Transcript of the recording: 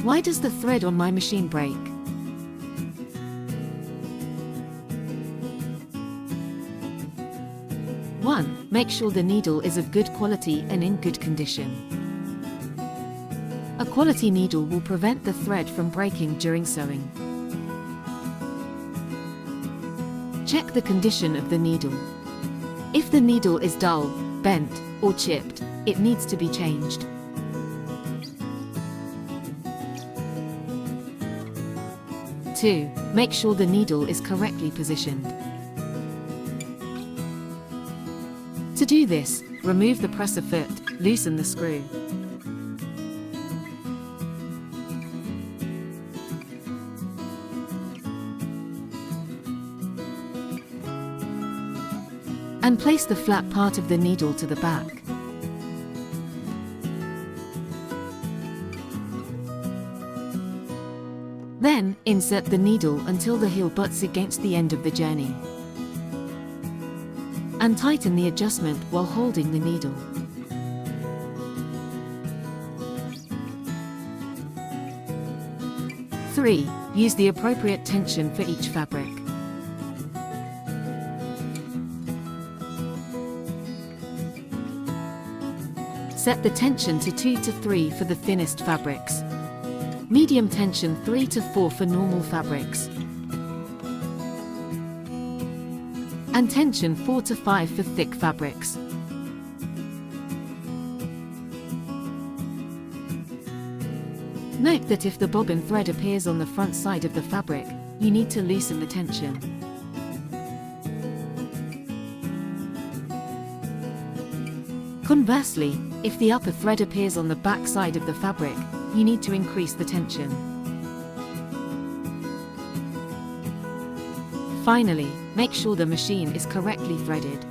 Why does the thread on my machine break? One, make sure the needle is of good quality and in good condition. A quality needle will prevent the thread from breaking during sewing. Check the condition of the needle. If the needle is dull, bent, or chipped, it needs to be changed. 2. Make sure the needle is correctly positioned. To do this, remove the presser foot, loosen the screw. And place the flat part of the needle to the back. Then, insert the needle until the heel butts against the end of the journey. And tighten the adjustment while holding the needle. Three, use the appropriate tension for each fabric. Set the tension to 2 to 3 for the thinnest fabrics. Medium tension 3 to 4 for normal fabrics. And tension 4 to 5 for thick fabrics. Note that if the bobbin thread appears on the front side of the fabric, you need to loosen the tension. Conversely, if the upper thread appears on the back side of the fabric, you need to increase the tension. Finally, make sure the machine is correctly threaded.